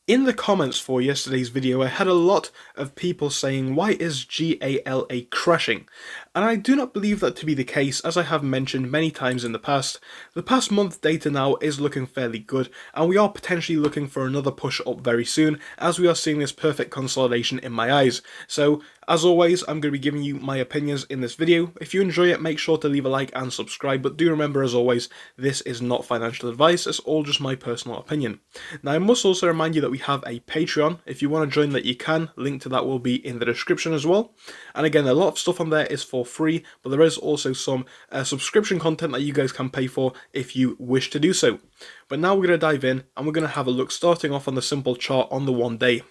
In the comments for yesterday's video, I had a lot of people saying, why is Gala crashing? And I do not believe that to be the case, as I have mentioned many times in the past. The past month data now is looking fairly good, and we are potentially looking for another push up very soon, as we are seeing this perfect consolidation in my eyes. So, as always, I'm going to be giving you my opinions in this video. If you enjoy it, make sure to leave a like and subscribe, but do remember, as always, this is not financial advice, it's all just my personal opinion. Now, I must also remind you that we have a Patreon. If you want to join that, you can. Link to that will be in the description as well. And again, a lot of stuff on there is for free, but there is also some subscription content that you guys can pay for if you wish to do so. But now we're going to dive in, and we're going to have a look starting off on the simple chart on the 1 day.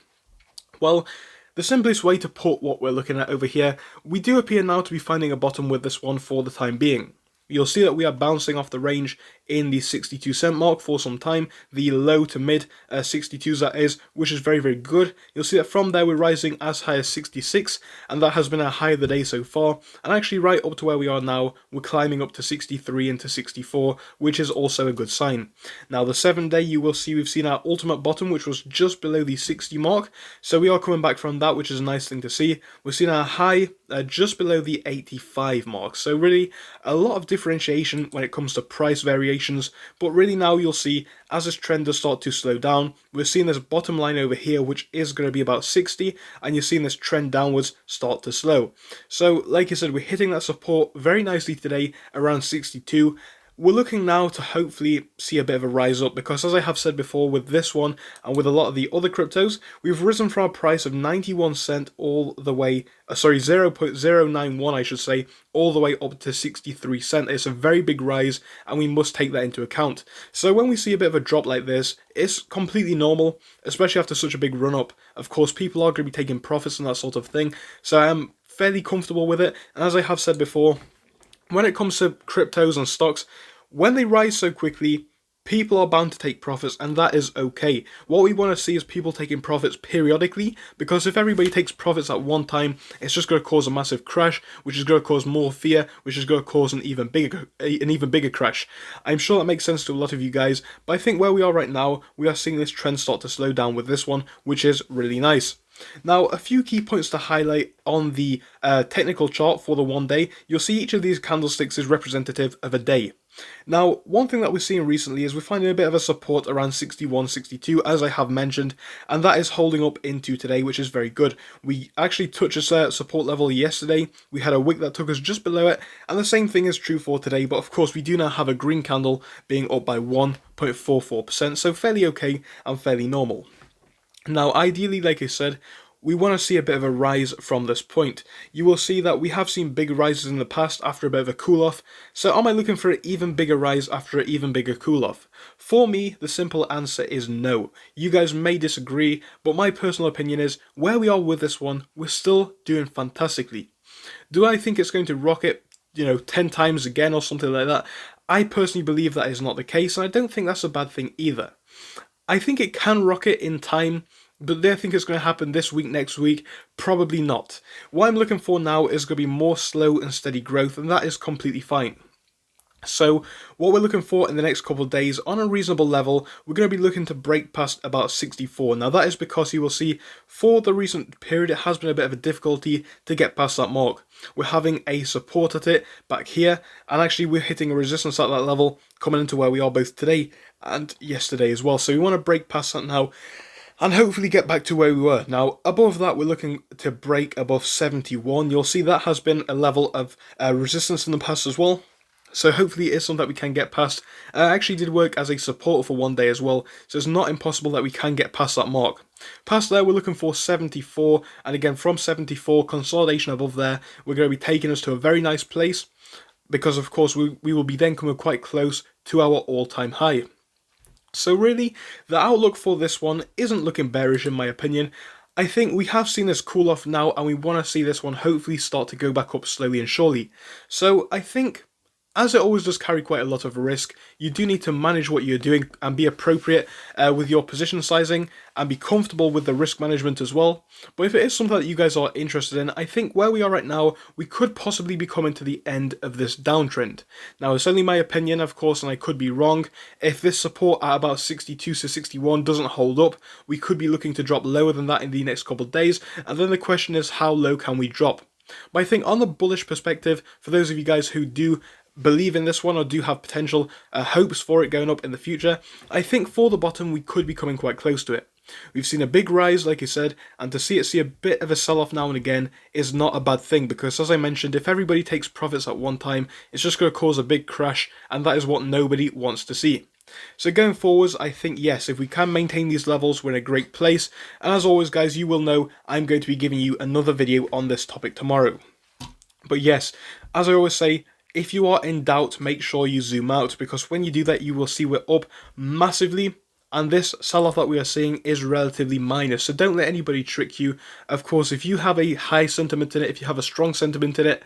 Well, the simplest way to put what we're looking at over here, we do appear now to be finding a bottom with this one for the time being. You'll see that we are bouncing off the range in the 62 cent mark for some time, the low to mid 62s that is, which is very, very good. You'll see that from there we're rising as high as 66, and that has been our high of the day so far, and actually right up to where we are now, we're climbing up to 63 into 64, which is also a good sign. Now the 7 day, you will see we've seen our ultimate bottom, which was just below the 60 mark, so we are coming back from that, which is a nice thing to see. We've seen our high just below the 85 mark, so really a lot of differentiation when it comes to price variations, but really now you'll see as this trend does start to slow down, we're seeing this bottom line over here which is going to be about 60, and you're seeing this trend downwards start to slow. So like I said, we're hitting that support very nicely today around 62. We're looking now to hopefully see a bit of a rise up, because as I have said before with this one and with a lot of the other cryptos, we've risen from a price of 91 cent all the way, 0.091 I should say, all the way up to 63 cent. It's a very big rise, and we must take that into account. So when we see a bit of a drop like this, it's completely normal, especially after such a big run up. Of course, people are going to be taking profits and that sort of thing, so I am fairly comfortable with it. And as I have said before, when it comes to cryptos and stocks, when they rise so quickly, people are bound to take profits, and that is okay. What we want to see is people taking profits periodically, because if everybody takes profits at one time, it's just going to cause a massive crash, which is going to cause more fear, which is going to cause an even bigger crash. I'm sure that makes sense to a lot of you guys, but I think where we are right now, we are seeing this trend start to slow down with this one, which is really nice. Now, a few key points to highlight on the technical chart for the 1 day. You'll see each of these candlesticks is representative of a day. Now, one thing that we're seeing recently is we're finding a bit of a support around 61, 62, as I have mentioned, and that is holding up into today, which is very good. We actually touched a support level yesterday. We had a wick that took us just below it, and the same thing is true for today, but of course we do now have a green candle being up by 1.44%, so fairly okay and fairly normal. Now, ideally, like I said, we want to see a bit of a rise from this point. You will see that we have seen big rises in the past after a bit of a cool off. So am I looking for an even bigger rise after an even bigger cool off? For me, the simple answer is no. You guys may disagree, but my personal opinion is where we are with this one, we're still doing fantastically. Do I think it's going to rocket, 10 times again or something like that? I personally believe that is not the case, and I don't think that's a bad thing either. I think it can rocket in time, but do I think it's going to happen this week, next week? Probably not. What I'm looking for now is going to be more slow and steady growth, and that is completely fine. So what we're looking for in the next couple of days on a reasonable level, we're going to be looking to break past about 64. Now that is because you will see for the recent period it has been a bit of a difficulty to get past that mark. We're having a support at it back here, and actually we're hitting a resistance at that level coming into where we are both today and yesterday as well. So we want to break past that now and hopefully get back to where we were. Now, above that, we're looking to break above 71. You'll see that has been a level of resistance in the past as well. So hopefully it is something that we can get past. It actually did work as a support for 1 day as well, so it's not impossible that we can get past that mark. Past there, we're looking for 74, and again from 74, consolidation above there, we're going to be taking us to a very nice place, because of course we will be then coming quite close to our all-time high. So really, the outlook for this one isn't looking bearish in my opinion. I think we have seen this cool off now, and we want to see this one hopefully start to go back up slowly and surely. So I think as it always does carry quite a lot of risk, you do need to manage what you're doing and be appropriate with your position sizing and be comfortable with the risk management as well. But if it is something that you guys are interested in, I think where we are right now, we could possibly be coming to the end of this downtrend. Now, it's only my opinion, of course, and I could be wrong. If this support at about 62 to 61 doesn't hold up, we could be looking to drop lower than that in the next couple of days, and then the question is, how low can we drop? But I think on the bullish perspective, for those of you guys who do believe in this one or do have potential hopes for it going up in the future, I think for the bottom we could be coming quite close to it. We've seen a big rise, like I said, and to see a bit of a sell-off now and again is not a bad thing, because as I mentioned, if everybody takes profits at one time, it's just going to cause a big crash, and that is what nobody wants to see. So going forwards, I think yes, if we can maintain these levels, we're in a great place, and as always guys, you will know I'm going to be giving you another video on this topic tomorrow. But yes, as I always say, if you are in doubt, make sure you zoom out, because when you do that, you will see we're up massively, and this sell-off that we are seeing is relatively minor, so don't let anybody trick you. Of course, if you have a high sentiment in it, if you have a strong sentiment in it,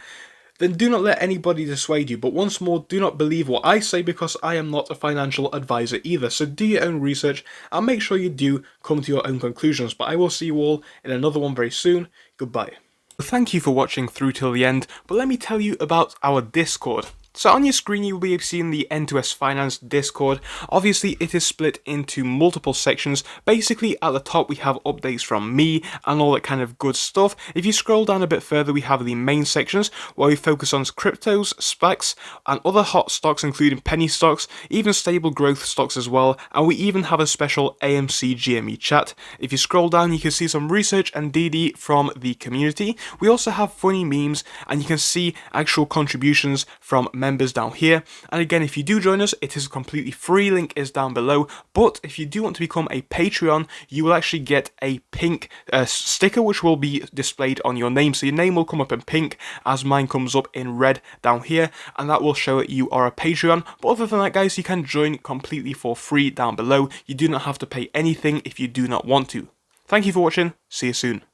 then do not let anybody dissuade you. But once more, do not believe what I say, because I am not a financial advisor either, so do your own research and make sure you do come to your own conclusions. But I will see you all in another one very soon. Goodbye. Thank you for watching through till the end, but let me tell you about our Discord. So on your screen you will be seeing the N2S Finance Discord. Obviously it is split into multiple sections. Basically at the top we have updates from me and all that kind of good stuff. If you scroll down a bit further we have the main sections where we focus on cryptos, SPACs and other hot stocks including penny stocks, even stable growth stocks as well, and we even have a special AMC GME chat. If you scroll down you can see some research and DD from the community. We also have funny memes and you can see actual contributions from members down here. And again, if you do join us, it is completely free, link is down below. But if you do want to become a Patreon, you will actually get a pink sticker which will be displayed on your name. So your name will come up in pink as mine comes up in red down here, and that will show that you are a Patreon. But other than that guys, you can join completely for free down below. You do not have to pay anything if you do not want to. Thank you for watching, see you soon.